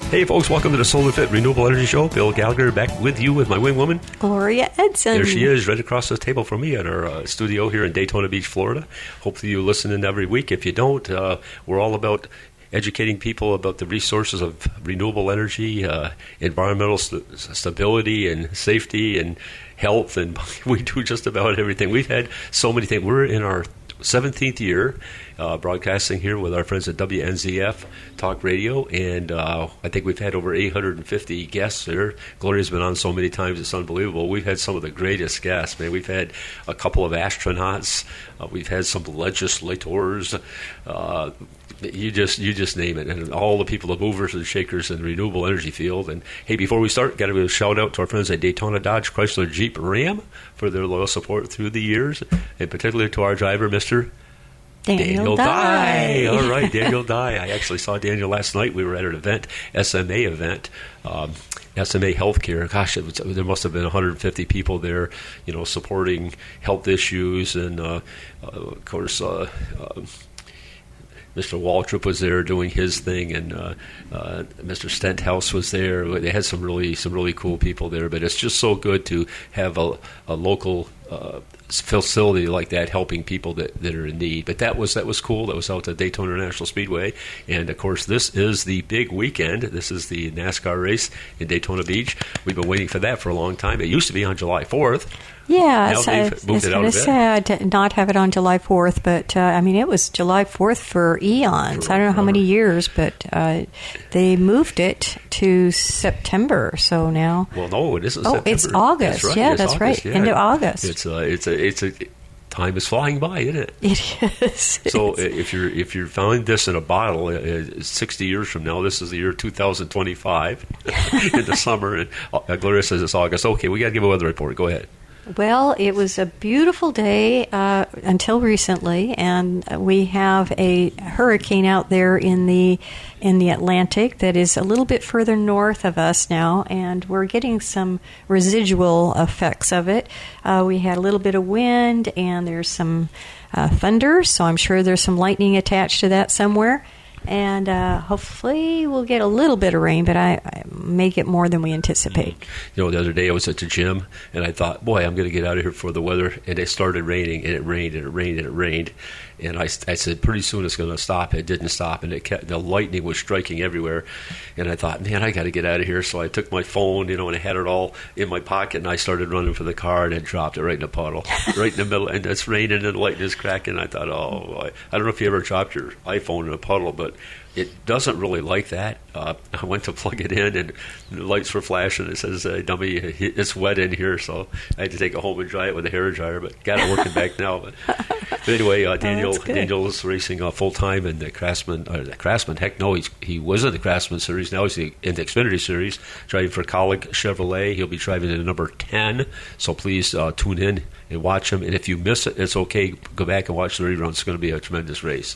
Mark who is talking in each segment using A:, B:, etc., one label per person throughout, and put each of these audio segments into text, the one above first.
A: Hey folks, welcome to the Solar Fit Renewable Energy Show. Bill Gallagher back with you with my wing woman,
B: Gloria Edson.
A: There she is, right across the table from me at our studio here in Daytona Beach, Florida. Hopefully you listen in every week. If you don't, we're all about educating people about the resources of renewable energy, environmental stability and safety and health, and we do just about everything. We've had so many things. We're in our 17th year broadcasting here with our friends at WNZF Talk Radio, and I think we've had over 850 guests there. Gloria's been on so many times, it's unbelievable. We've had some of the greatest guests, man. We've had a couple of astronauts, we've had some legislators, you just name it, and all the people, the movers and shakers in the renewable energy field. And hey, before we start, got to give a shout out to our friends at Daytona Dodge Chrysler Jeep Ram for their loyal support through the years, and particularly to our driver, Mr. Daniel Dye. All right, Daniel Dye. I actually saw Daniel last night. We were at an event, SMA event, SMA Healthcare. Gosh, there must have been 150 people there, supporting health issues, and of course, Mr. Waltrip was there doing his thing, and Mr. Stenthouse was there. They had some really cool people there. But it's just so good to have a local facility like that helping people that are in need. But that was cool. That was out at Daytona International Speedway, and of course this is the big weekend. This is the NASCAR race in Daytona Beach. We've been waiting for that for a long time. It used to be on July 4th.
B: Yeah,
A: now they've moved it out a bit.
B: Sad to not have it on July 4th, but it was July 4th for eons. I don't know how many years, but they moved it to September. So now,
A: well, no, it isn't. September.
B: It's August.
A: That's right.
B: Yeah,
A: it's
B: that's
A: August.
B: right.
A: Yeah.
B: End of August.
A: It's a time is flying by, isn't it?
B: It is.
A: So if you're finding this in a bottle, 60 years from now, this is the year 2025 in the summer, and Gloria says it's August. Okay, we got to give a weather report. Go ahead.
B: Well, it was a beautiful day until recently, and we have a hurricane out there in the Atlantic that is a little bit further north of us now, and we're getting some residual effects of it. We had a little bit of wind, and there's some thunder, so I'm sure there's some lightning attached to that somewhere. And hopefully we'll get a little bit of rain, but I may get more than we anticipate.
A: The other day I was at the gym, and I thought, boy, I'm going to get out of here for the weather. And it started raining, and it rained, and it rained, and it rained. And I said, pretty soon it's going to stop. It didn't stop, and the lightning was striking everywhere. And I thought, man, I got to get out of here. So I took my phone, and I had it all in my pocket, and I started running for the car, and it dropped it right in the puddle, right in the middle. And it's raining, and the lightning is cracking. I thought, I don't know if you ever dropped your iPhone in a puddle, but it doesn't really like that. I went to plug it in, and the lights were flashing. It says, dummy, it's wet in here. So I had to take it home and dry it with a hair dryer, but got it working back now. But anyway, Daniel is racing full-time in the Craftsman. Heck, no, he was in the Craftsman Series. Now he's in the Xfinity Series, driving for Colleague Chevrolet. He'll be driving in number 10. So please tune in and watch him. And if you miss it, it's okay. Go back and watch the rerun. It's going to be a tremendous race.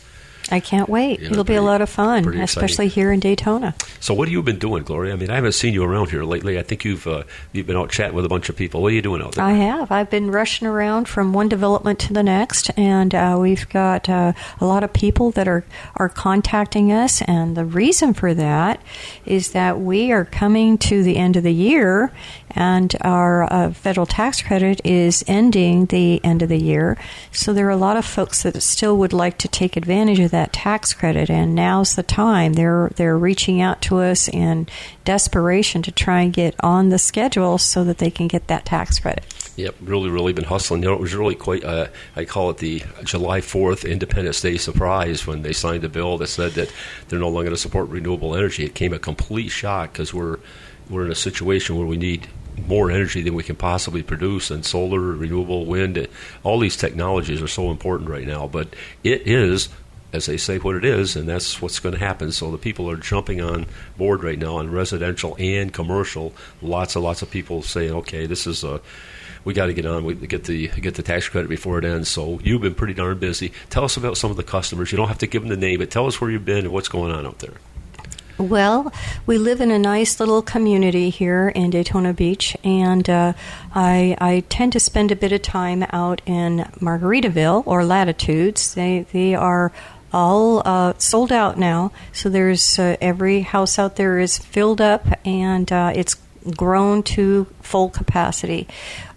B: I can't wait. It'll be a lot of fun, especially here in Daytona.
A: So what have you been doing, Gloria? I mean, I haven't seen you around here lately. I think you've been out chatting with a bunch of people. What are you doing out there?
B: I have. I've been rushing around from one development to the next, and we've got a lot of people that are contacting us, and the reason for that is that we are coming to the end of the year, and our federal tax credit is ending the end of the year. So there are a lot of folks that still would like to take advantage of that tax credit, and now's the time. They're reaching out to us in desperation to try and get on the schedule so that they can get that tax credit.
A: Yep, really been hustling. It was really quite, I call it the July 4th Independence Day surprise when they signed a bill that said that they're no longer going to support renewable energy. It came a complete shock because we're in a situation where we need more energy than we can possibly produce, and solar, renewable, wind, all these technologies are so important right now. But it is, as they say, what it is, and that's what's going to happen. So the people are jumping on board right now on residential and commercial. Lots of people saying, okay, this is we got to get on. We get the tax credit before it ends. So you've been pretty darn busy. Tell us about some of the customers. You don't have to give them the name, but tell us where you've been and what's going on out there.
B: Well, we live in a nice little community here in Daytona Beach, and I tend to spend a bit of time out in Margaritaville or Latitudes. They are all sold out now. So there's every house out there is filled up, and it's grown to full capacity.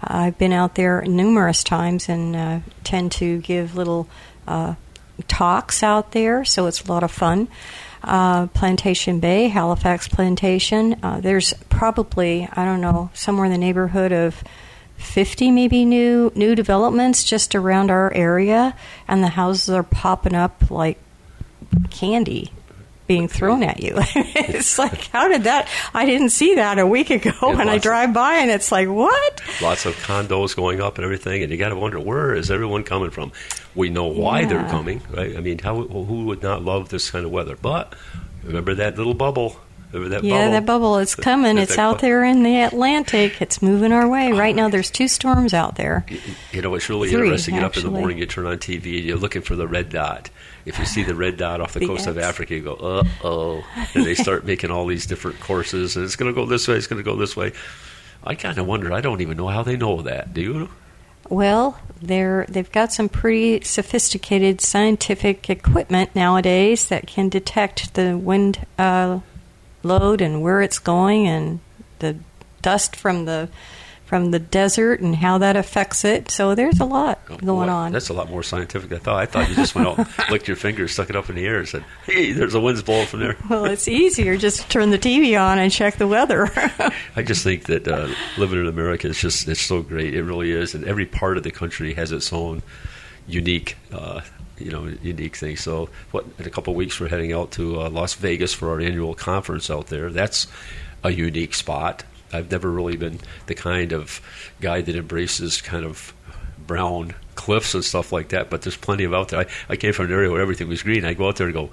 B: I've been out there numerous times and tend to give little talks out there, so it's a lot of fun. Plantation Bay, Halifax Plantation, there's probably, I don't know, somewhere in the neighborhood of 50 maybe new developments just around our area, and the houses are popping up like candy being thrown at you. It's like, how did that? I didn't see that a week ago, and I drive by and it's like, what?
A: Lots of condos going up and everything, and you got to wonder, where is everyone coming from? We know why they're coming, right? I mean, who would not love this kind of weather? But remember that little bubble.
B: That bubble is coming. It's out there in the Atlantic. It's moving our way. Right now, there's 2 storms out there.
A: You know, it's really
B: 3,
A: interesting. You get up in the
B: actually.
A: morning, you turn on TV, you're looking for the red dot. If you see the red dot off the coast of Africa, you go, uh-oh. And they start making all these different courses, and it's going to go this way, it's going to go this way. I kind of wonder, I don't even know how they know that. Do you?
B: Well, they've got some pretty sophisticated scientific equipment nowadays that can detect the wind load and where it's going, and the dust from the desert and how that affects it. So there's a lot going on.
A: That's a lot more scientific than I thought. I thought you just went out, licked your fingers, stuck it up in the air, and said, "Hey, there's a wind's blowing from there."
B: Well, it's easier just to turn the TV on and check the weather.
A: I just think that living in America it's so great. It really is, and every part of the country has its own unique. Unique thing. So, in a couple of weeks, we're heading out to Las Vegas for our annual conference out there. That's a unique spot. I've never really been the kind of guy that embraces kind of brown cliffs and stuff like that, but there's plenty of out there. I came from an area where everything was green. I go out there and go,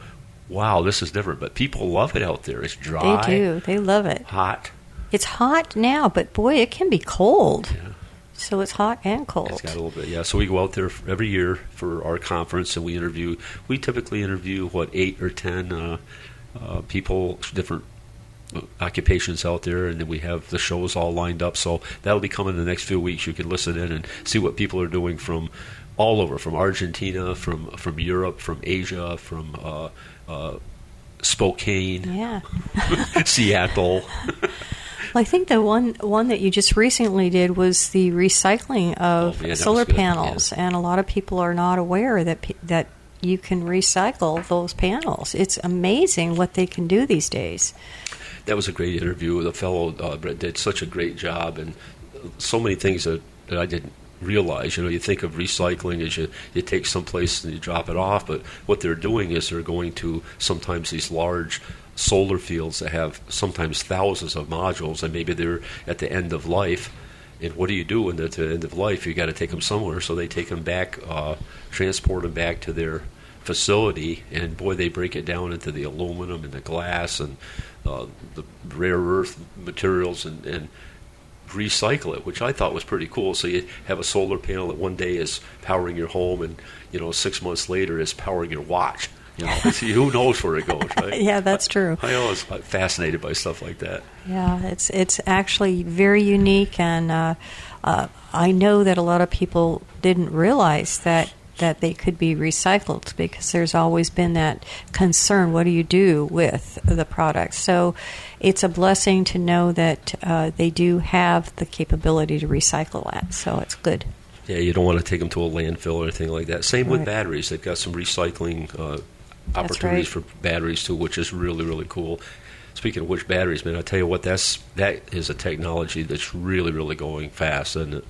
A: wow, this is different. But people love it out there. It's dry.
B: They do. They love it.
A: Hot.
B: It's hot now, but boy, it can be cold.
A: Yeah.
B: So it's hot and cold.
A: It's got a little bit, yeah. So we go out there every year for our conference, and we typically interview, 8 or 10 people, different occupations out there, and then we have the shows all lined up. So that'll be coming in the next few weeks. You can listen in and see what people are doing from all over, from Argentina, from Europe, from Asia, from Spokane, Seattle.
B: Well, I think the one that you just recently did was the recycling of solar panels, and a lot of people are not aware that you can recycle those panels. It's amazing what they can do these days.
A: That was a great interview. The fellow Brett did such a great job, and so many things that I didn't realize. You think of recycling as you take someplace and you drop it off, but what they're doing is they're going to sometimes these large solar fields that have sometimes thousands of modules, and maybe they're at the end of life. And what do you do when they're at the end of life? You got to take them somewhere, so they take them back, transport them back to their facility, and boy, they break it down into the aluminum and the glass and the rare earth materials and recycle it, which I thought was pretty cool. So you have a solar panel that one day is powering your home, and 6 months later is powering your watch. Who knows where it goes, right?
B: Yeah, that's true.
A: I always fascinated by stuff like that.
B: Yeah, it's actually very unique, and I know that a lot of people didn't realize that they could be recycled, because there's always been that concern, what do you do with the product? So it's a blessing to know that they do have the capability to recycle that, so it's good.
A: Yeah, you don't want to take them to a landfill or anything like that. Same with batteries. They've got some recycling opportunities for batteries too, which is really, really cool. Speaking of which, batteries, man, I tell you what, that is a technology that's really, really going fast, isn't it?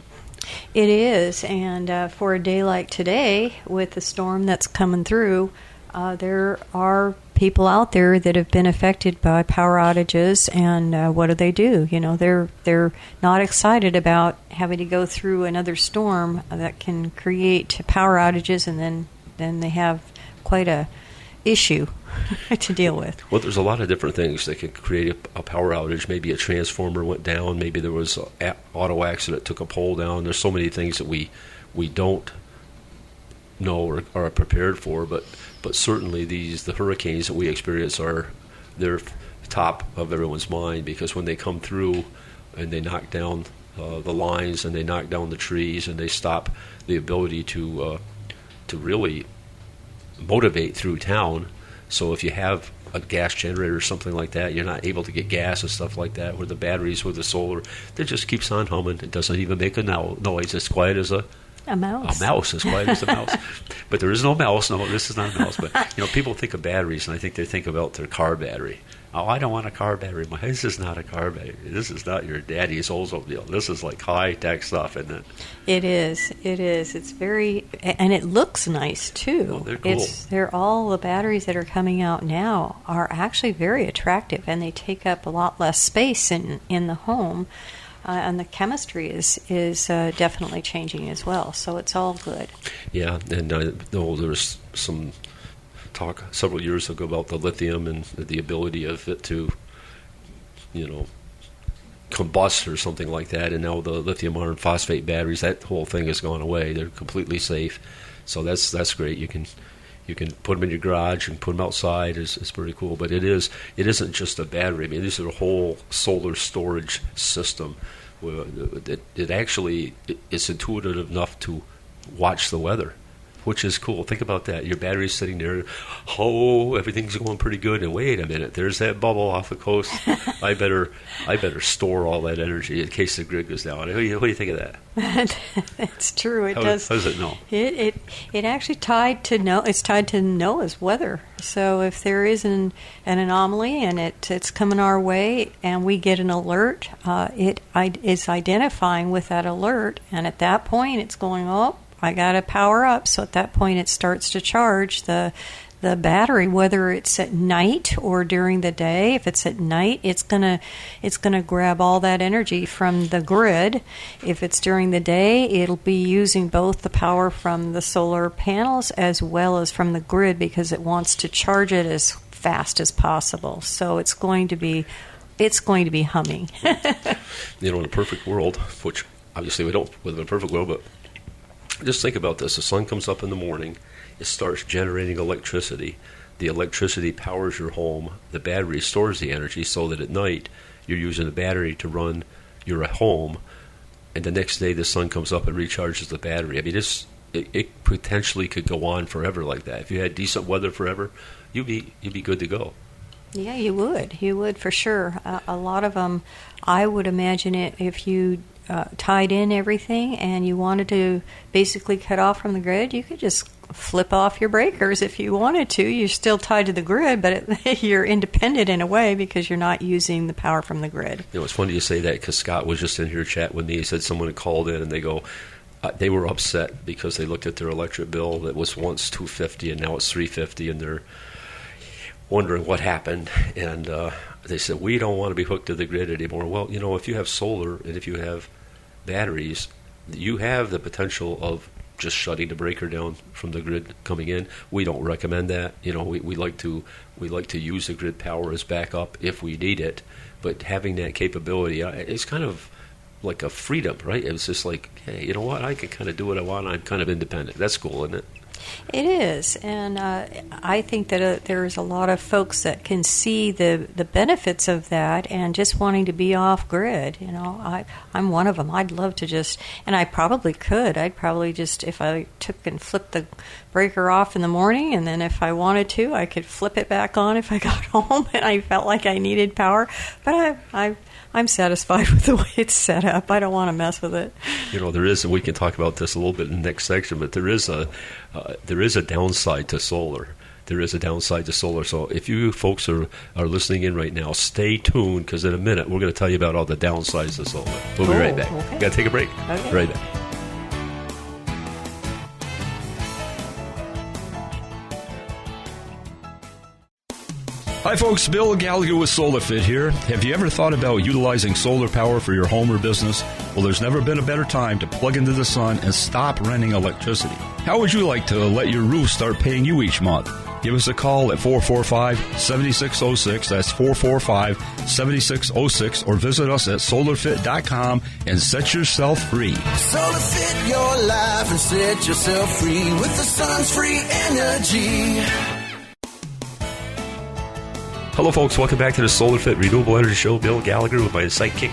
B: It is, and for a day like today, with the storm that's coming through, there are people out there that have been affected by power outages, and what do? They're not excited about having to go through another storm that can create power outages, and then they have quite a issue to deal with.
A: Well, there's a lot of different things that could create a power outage. Maybe a transformer went down. Maybe there was an auto accident, took a pole down. There's so many things that we don't know or are prepared for. But certainly the hurricanes that we experience they're top of everyone's mind, because when they come through and they knock down the lines and they knock down the trees and they stop the ability to really motivate through town. So if you have a gas generator or something like that, you're not able to get gas and stuff like that, where the batteries with the solar, it just keeps on humming. It doesn't even make a noise. It's quiet as a
B: mouse.
A: A mouse, as quiet as a mouse. But there is no mouse. No, this is not a mouse. But, people think of batteries, and I think they think about their car battery. Oh, I don't want a car battery. This is not a car battery. This is not your daddy's Oldsmobile. This is like high-tech stuff, isn't it?
B: It is. It is. It's very, and it looks nice, too.
A: Oh, they're cool.
B: They're all the batteries that are coming out now are actually very attractive, and they take up a lot less space in the home. And the chemistry is definitely changing as well. So it's all good. Yeah,
A: and I know there was some talk several years ago about the lithium and the ability of it to, combust or something like that. And now the lithium iron phosphate batteries, that whole thing has gone away. They're completely safe. So that's great. You can put them in your garage and put them outside. It's pretty cool. But it isn't just a battery. I mean, this is a whole solar storage system. It actually is intuitive enough to watch the weather, which is cool. Think about that. Your battery's sitting there. Oh, everything's going pretty good. And wait a minute, there's that bubble off the coast. I better store all that energy in case the grid goes down. What do you think of that?
B: That's true. It does.
A: How does it know?
B: It actually tied to NOAA's weather. So if there is an anomaly and it's coming our way and we get an alert, it is identifying with that alert, and at that point it's going, oh, I got to power up. So at that point, it starts to charge the battery, whether it's at night or during the day. If it's at night, it's gonna grab all that energy from the grid. If it's during the day, it'll be using both the power from the solar panels as well as from the grid, because it wants to charge it as fast as possible. So it's going to be humming.
A: In a perfect world, which obviously we don't live in a perfect world, but just think about this. The sun comes up in the morning. It starts generating electricity. The electricity powers your home. The battery stores the energy so that at night you're using the battery to run your home. And the next day the sun comes up and recharges the battery. I mean, it potentially could go on forever like that. If you had decent weather forever, you'd be good to go.
B: Yeah, you would. You would for sure. A lot of them, I would imagine it if you tied in everything and you wanted to basically cut off from the grid, you could just flip off your breakers if you wanted to. You're still tied to the grid, but you're independent in a way because you're not using the power from the grid.
A: It's funny you say that because Scott was just in here chatting with me. He said someone had called in and they were upset because they looked at their electric bill that was once $250 and now it's $350, and they're wondering what happened. And they said, we don't want to be hooked to the grid anymore. Well, if you have solar and if you have batteries, you have the potential of just shutting the breaker down from the grid coming in. We don't recommend that. We like to use the grid power as backup if we need it. But having that capability, it's kind of like a freedom, right? It's just like, hey, you know what? I can kind of do what I want. I'm kind of independent. That's cool, isn't it?
B: It is, and I think that there's a lot of folks that can see the benefits of that and just wanting to be off grid. I'm one of them. I'd love to just, and I probably could. I'd probably just, if I took and flipped the breaker off in the morning, and then if I wanted to, I could flip it back on if I got home and I felt like I needed power. But I'm satisfied with the way it's set up. I don't want to mess with it.
A: There is, and we can talk about this a little bit in the next section, but there is a downside to solar. There is a downside to solar. So if you folks are listening in right now, stay tuned, because in a minute we're going to tell you about all the downsides to solar. We'll be right back.
B: Okay.
A: Got to take a break.
B: Okay.
A: Right back. Hi folks, Bill Gallagher with SolarFit here. Have you ever thought about utilizing solar power for your home or business? Well, there's never been a better time to plug into the sun and stop renting electricity. How would you like to let your roof start paying you each month? Give us a call at 445-7606. That's 445-7606. Or visit us at solarfit.com and set yourself free.
C: SolarFit your life and set yourself free with the sun's free energy.
A: Hello, folks. Welcome back to the SolarFit Renewable Energy Show. Bill Gallagher with my sidekick,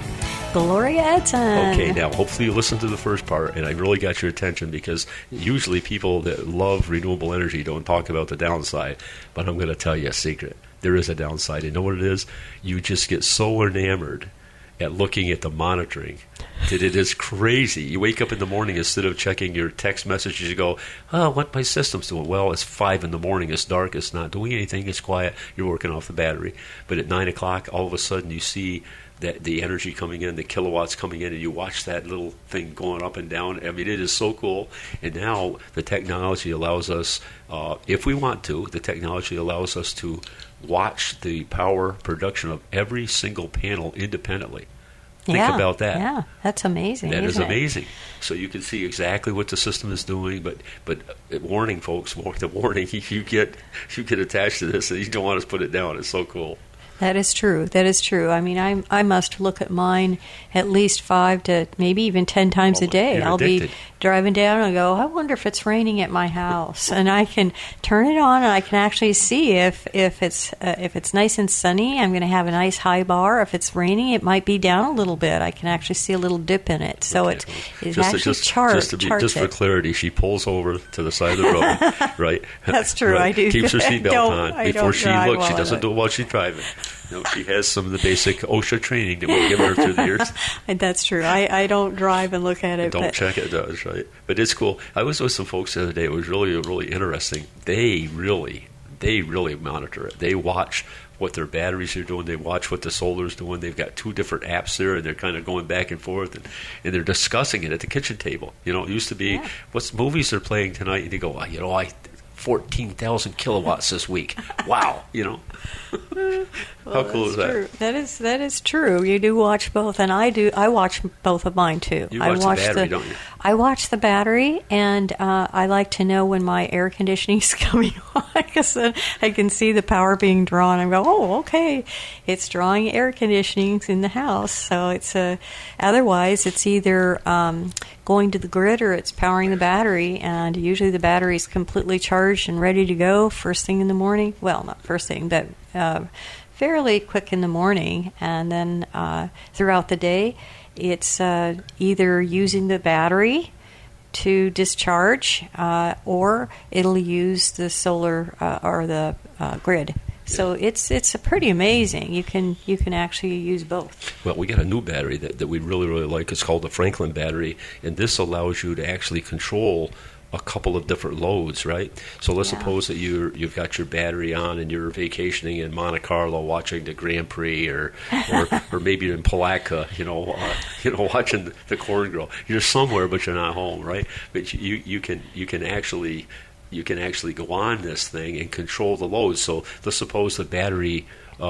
B: Gloria Edson.
A: Okay, now hopefully you listened to the first part and I really got your attention, because usually people that love renewable energy don't talk about the downside, but I'm going to tell you a secret. There is a downside. You know what it is? You just get so enamored at looking at the monitoring that it is crazy. You wake up in the morning, instead of checking your text messages, you go, oh, what my system's doing? Well, it's 5 in the morning, it's dark, it's not doing anything, it's quiet, you're working off the battery. But at 9 o'clock, all of a sudden you see that the energy coming in, the kilowatts coming in, and you watch that little thing going up and down. I mean, it is so cool. And now the technology allows us, if we want to, the technology allows us to watch the power production of every single panel independently. Think about that.
B: Yeah, that's amazing.
A: That is amazing. So you can see exactly what the system is doing. But warning, folks, the warning: you get attached to this, and you don't want to put it down. It's so cool.
B: That is true. That is true. I mean, I must look at mine at least 5 to maybe even 10 times a day. I'll be driving down and go, I wonder if it's raining at my house, and I can turn it on and I can actually see if it's nice and sunny, I'm going to have a nice high bar. If it's raining, it might be down a little bit. I can actually see a little dip in it. So it actually charts
A: just for clarity, she pulls over to the side of the road, right?
B: That's true. Right. I do.
A: Keeps her seatbelt on before she looks. She doesn't do it while she's driving. No, she has some of the basic OSHA training that we've given her through the years.
B: That's true. I don't drive and look at it.
A: Don't check it, does, right? But it's cool. I was with some folks the other day. It was really, really interesting. They really monitor it. They watch what their batteries are doing. They watch what the solar's doing. They've got 2 different apps there, and they're kind of going back and forth, and they're discussing it at the kitchen table. You know, it used to be, what's movies they're playing tonight? And they go, 14,000 kilowatts this week. Wow, you know. How cool is that?
B: True. That is true. You do watch both, and I watch both of mine too.
A: You watch the battery, don't you?
B: I watch the battery, and I like to know when my air conditioning is coming on, because then I can see the power being drawn. I go, oh, okay, it's drawing air conditioning in the house. So it's otherwise it's either going to the grid or it's powering the battery, and usually the battery is completely charged and ready to go first thing in the morning. Well, not first thing, but fairly quick in the morning, and then throughout the day it's either using the battery to discharge or it'll use the solar or the grid. So it's pretty amazing. You can actually use both.
A: Well, we got a new battery that we really, really like. It's called the Franklin battery, and this allows you to actually control a couple of different loads, right? So let's suppose that you've got your battery on and you're vacationing in Monte Carlo watching the Grand Prix, or maybe in Palatka, watching the corn grow. You're somewhere, but you're not home, right? But you can actually go on this thing and control the load. So let's suppose the battery,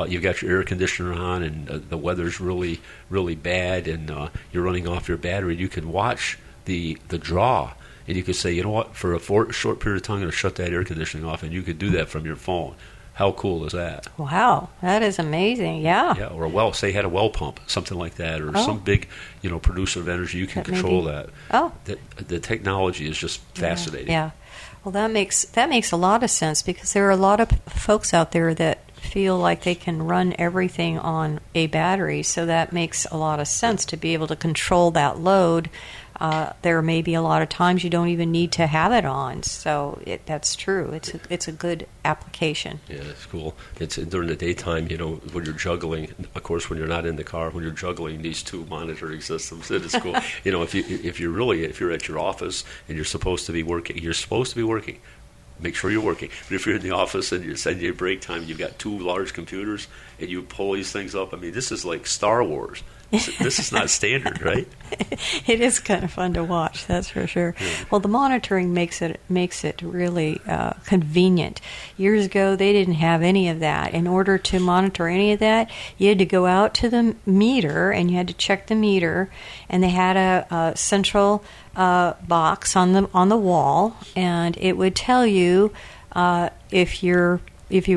A: you've got your air conditioner on and the weather's really, really bad, and you're running off your battery. You can watch the draw. And you could say, you know what, for a short period of time, I'm going to shut that air conditioning off, and you could do that from your phone. How cool is that?
B: Wow, that is amazing, yeah.
A: Yeah, or say had a well pump, something like that, or some big, producer of energy, you can control that.
B: Oh.
A: The technology is just fascinating.
B: Yeah. Well, that makes a lot of sense, because there are a lot of folks out there that feel like they can run everything on a battery, so that makes a lot of sense to be able to control that load. There may be a lot of times you don't even need to have it on, so that's true. It's a good application. Yeah,
A: it's cool. It's during the daytime, when you're juggling. Of course, when you're not in the car, when you're juggling these 2 monitoring systems, it is cool. If you're at your office and you're supposed to be working. Make sure you're working. But if you're in the office and you're sending your break time, you've got 2 large computers and you pull these things up. I mean, this is like Star Wars. This is not standard, right?
B: It is kind of fun to watch, that's for sure. Yeah. Well, the monitoring makes it really convenient. Years ago, they didn't have any of that. In order to monitor any of that, you had to go out to the meter and you had to check the meter, and they had a central box on the wall, and it would tell you if you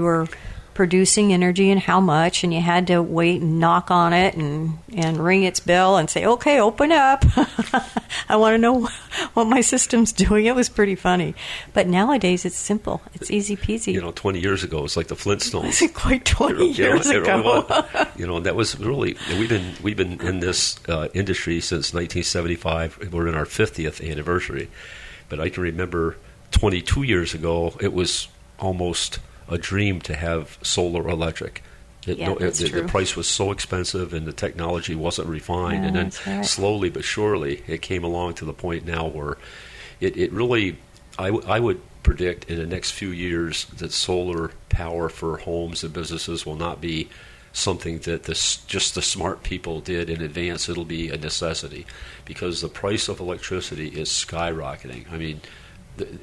B: were producing energy and how much, and you had to wait and knock on it and ring its bell and say, okay, open up. I want to know what my system's doing. It was pretty funny. But nowadays it's simple. It's easy peasy.
A: 20 years ago, it's like the Flintstones.
B: It's quite 20 years ago.
A: That was really, we've been in this industry since 1975. We're in our 50th anniversary. But I can remember 22 years ago, it was almost a dream to have solar electric. The price was so expensive and the technology wasn't refined. And then slowly but surely it came along to the point now where it really, I would predict in the next few years that solar power for homes and businesses will not be something that just the smart people did in advance. It'll be a necessity because the price of electricity is skyrocketing. I mean,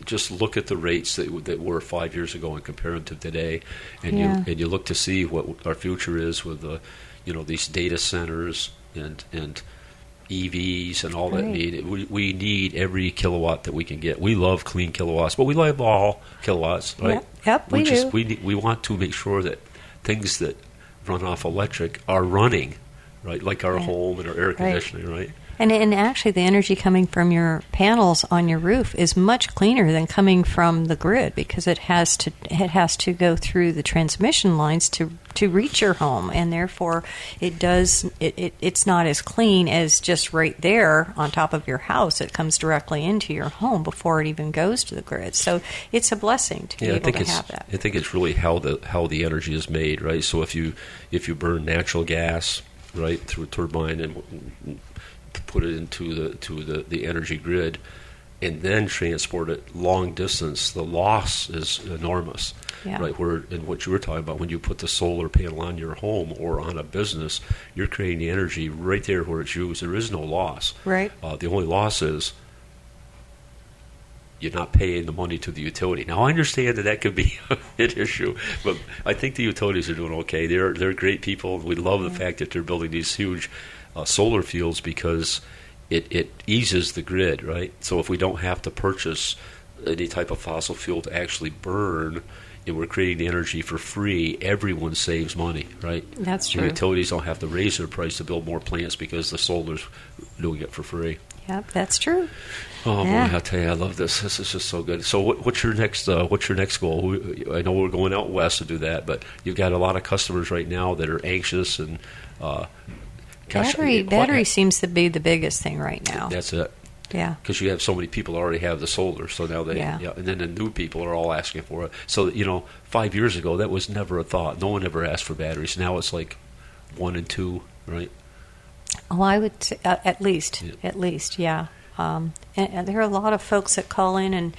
A: just look at the rates that were 5 years ago and compare them to today, and you look to see what our future is with these data centers and EVs and all that need. We need every kilowatt that we can get. We love clean kilowatts, but we love all kilowatts, right?
B: Yep, we do.
A: We want to make sure that things that run off electric are running, right? Like our home and our air conditioning, right?
B: And actually, the energy coming from your panels on your roof is much cleaner than coming from the grid because it has to go through the transmission lines to reach your home, and therefore it's not as clean as just right there on top of your house. It comes directly into your home before it even goes to the grid. So it's a blessing to be able to have that.
A: I think it's really how the energy is made, right? So if you burn natural gas, right, through a turbine and put it into the energy grid and then transport it long distance, the loss is enormous, right? Where in what you were talking about, when you put the solar panel on your home or on a business, you're creating the energy right there where it's used. There is no loss.
B: Right.
A: The only loss is you're not paying the money to the utility. Now, I understand that could be an issue, but I think the utilities are doing okay. They're great people. We love the fact that they're building these huge solar fields because it eases the grid, right? So if we don't have to purchase any type of fossil fuel to actually burn, and we're creating the energy for free, everyone saves money, right?
B: That's true.
A: The utilities don't have to raise their price to build more plants because the solar's doing it for free.
B: Yep, that's true.
A: Oh boy, I tell you, I love this. This is just so good. So, what's your next goal? I know we're going out west to do that, but you've got a lot of customers right now that are anxious and.
B: Battery seems to be the biggest thing right now.
A: That's it.
B: Yeah.
A: Because you have so many people already have the solar, so now and then the new people are all asking for it. So 5 years ago that was never a thought. No one ever asked for batteries. Now it's like 1 and 2, right?
B: Oh, I would say at least, yeah. And there are a lot of folks that call in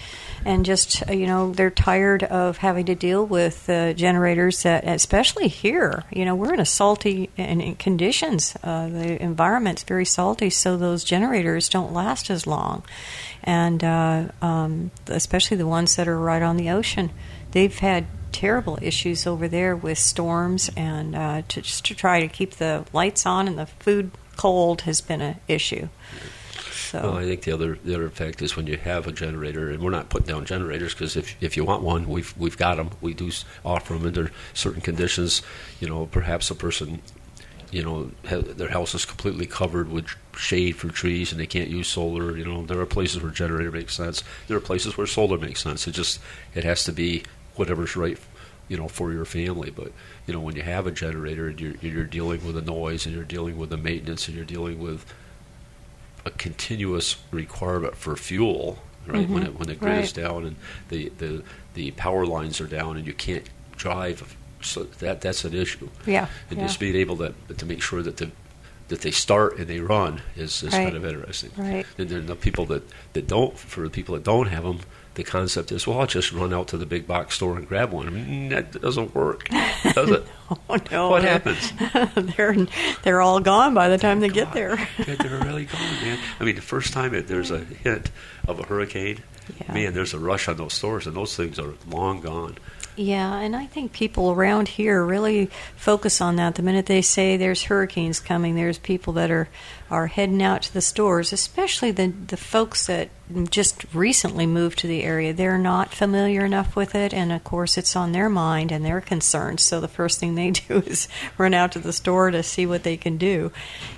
B: and just, they're tired of having to deal with generators that, especially here, we're in a salty conditions. The environment's very salty, so those generators don't last as long. And especially the ones that are right on the ocean. They've had terrible issues over there with storms, and to try to keep the lights on and the food cold has been an issue. So.
A: Well, I think the other fact is when you have a generator, and we're not putting down generators because if you want one, we've got them. We do offer them under certain conditions. Perhaps a person, their house is completely covered with shade for trees and they can't use solar. There are places where generator makes sense. There are places where solar makes sense. It has to be whatever's right, for your family. But when you have a generator, and you're dealing with the noise and you're dealing with the maintenance and you're dealing with a continuous requirement for fuel, right?
B: Mm-hmm.
A: When the grid is down and the power lines are down and you can't drive, so that's an issue.
B: Yeah.
A: And just being able to make sure that they start and they run is
B: right.
A: kind of interesting.
B: Right.
A: And then the people that don't, for the people that don't have them, the concept is, well, I'll just run out to the big box store and grab one. I mean, that doesn't work, does it?
B: No.
A: What happens?
B: They're all gone by the time they get there.
A: They're really gone, man. I mean, the first time there's a hint of a hurricane, man, there's a rush on those stores, and those things are long gone.
B: Yeah, and I think people around here really focus on that. The minute they say there's hurricanes coming, there's people that are heading out to the stores, especially the folks that just recently moved to the area. They're not familiar enough with it, and of course it's on their mind and they're concerned. So the first thing they do is run out to the store to see what they can do.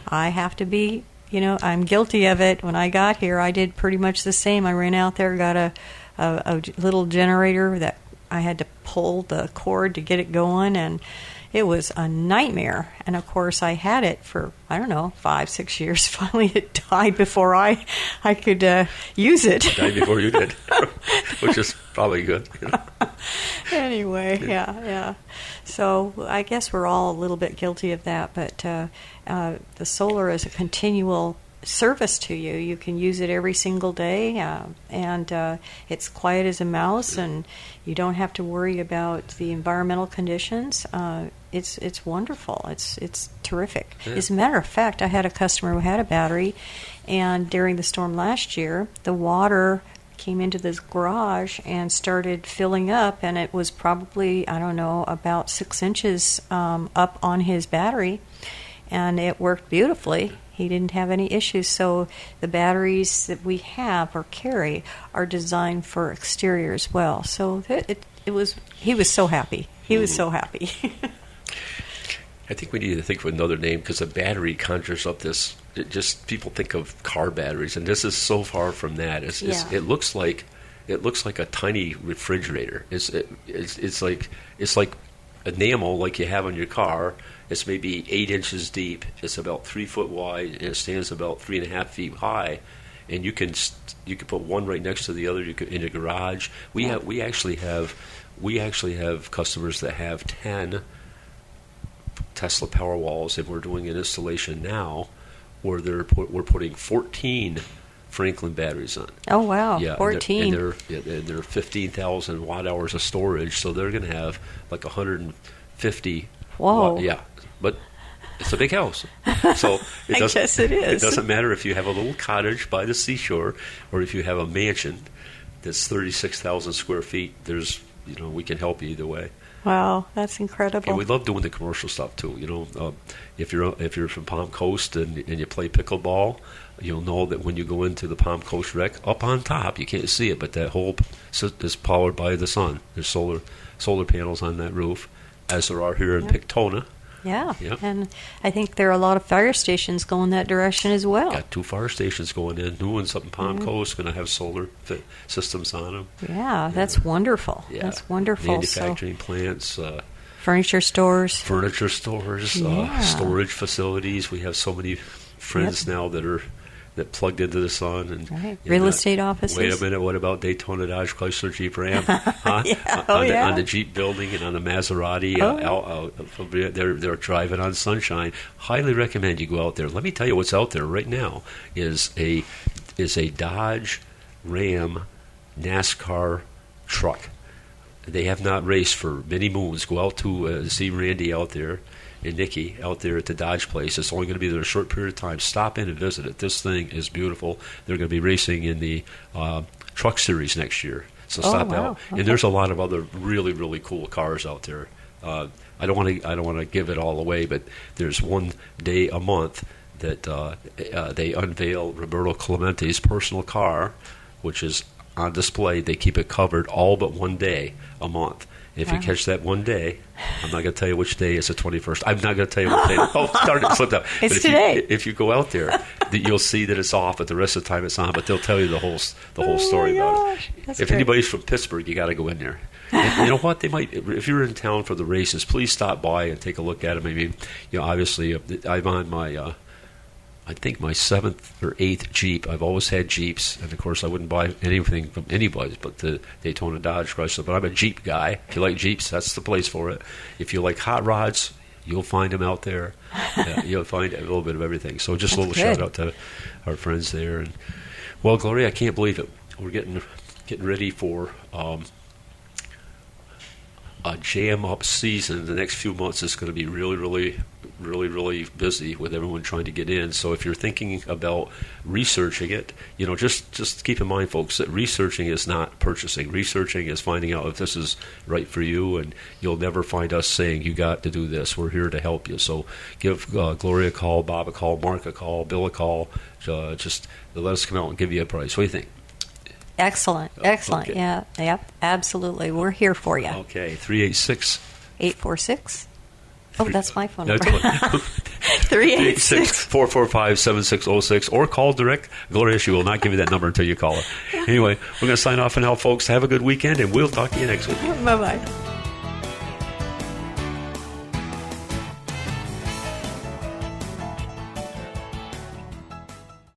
B: I have to be, I'm guilty of it. When I got here, I did pretty much the same. I ran out there, got a little generator that I had to pull the cord to get it going, and it was a nightmare. And of course, I had it for, 5-6 years. Finally, it died before I could use it.
A: Died before you did, which is probably good.
B: Anyway, yeah. So I guess we're all a little bit guilty of that, but the solar is a continual service to you. You can use it every single day, and it's quiet as a mouse, and you don't have to worry about the environmental conditions. It's wonderful. It's terrific.
A: Yeah.
B: As a matter of fact, I had a customer who had a battery, and during the storm last year, the water came into this garage and started filling up, and it was probably, about 6 inches up on his battery, and it worked beautifully. He didn't have any issues. So the batteries that we have or carry are designed for exterior as well. So he was so happy. He was so happy.
A: I think we need to think of another name, because a battery conjures up people think of car batteries, and this is so far from that. It looks like a tiny refrigerator. It's like enamel like you have on your car. It's maybe 8 inches deep. It's about 3 foot wide, and it stands about 3.5 feet high. And you can put one right next to the other. You could, in a garage. We actually have customers that have 10 Tesla Powerwalls, and we're doing an installation now where we're putting 14 Franklin batteries on.
B: Oh wow!
A: Yeah,
B: 14.
A: And they're 15,000 watt hours of storage, so they're going to have like 150.
B: Whoa!
A: Yeah, but it's a big house, so
B: I guess it is.
A: It doesn't matter if you have a little cottage by the seashore or if you have a mansion that's 36,000 square feet. We can help you either way.
B: Wow, that's incredible.
A: And we love doing the commercial stuff too. If you're from Palm Coast and you play pickleball, you'll know that when you go into the Palm Coast Rec, up on top, you can't see it, but that whole is powered by the sun. There's solar panels on that roof, as there are here in Pictona.
B: Yeah, and I think there are a lot of fire stations going that direction as well.
A: Got 2 fire stations going in. New ones up in Palm Coast going to have solar systems on them.
B: Yeah, that's wonderful. Yeah. That's wonderful.
A: Manufacturing plants.
B: Furniture stores.
A: Storage facilities. We have so many friends now that plugged into the sun. And
B: real estate offices.
A: Wait a minute, what about Daytona Dodge Chrysler Jeep Ram? On the Jeep building and on the Maserati. They're driving on sunshine. Highly recommend you go out there. Let me tell you what's out there right now is a Dodge Ram NASCAR truck. They have not raced for many moons. Go out to see Randy out there and Nikki out there at the Dodge place. It's only going to be there a short period of time. Stop in and visit it. This thing is beautiful. They're going to be racing in the Truck Series next year. So stop out. Okay. And there's a lot of other really, really cool cars out there. I don't want to give it all away, but there's one day a month that they unveil Roberto Clemente's personal car, which is on display. They keep it covered all but one day a month. If you catch that one day, I'm not going to tell you which day. It's the 21st. I'm not going to tell you what day. Oh, darn it, slipped up.
B: It's today.
A: If you go out there, you'll see that it's off, but the rest of the time it's on. But they'll tell you the whole story about it. If anybody's from Pittsburgh, you got to go in there. And you know what? They might. If you're in town for the races, please stop by and take a look at them. I mean, obviously, I'm on my. I think my 7th or 8th Jeep. I've always had Jeeps, and of course I wouldn't buy anything from anybody but the Daytona Dodge Chrysler. But I'm a Jeep guy. If you like Jeeps, that's the place for it. If you like hot rods, you'll find them out there. You'll find a little bit of everything. So just a little shout out to our friends there. And well, Gloria, I can't believe it. We're getting ready for a jam up season. The next few months is going to be really, really, really, really busy with everyone trying to get in. So if you're thinking about researching it, just keep in mind, folks, that researching is not purchasing. Researching is finding out if this is right for you, and you'll never find us saying you got to do this. We're here to help you. So give Gloria a call, Bob a call, Mark a call, Bill a call. Just let us come out and give you a price. What do you think?
B: Excellent.
A: Okay.
B: Yeah, yep, absolutely. We're here for you.
A: Okay, 386.
B: 846. Oh, that's my phone
A: That's
B: number.
A: what-
B: 386.
A: 445-7606, or call direct. Gloria, she will not give you that number until you call her. Anyway, we're going to sign off for now, folks. Have a good weekend, and we'll talk to you next week.
B: Bye-bye.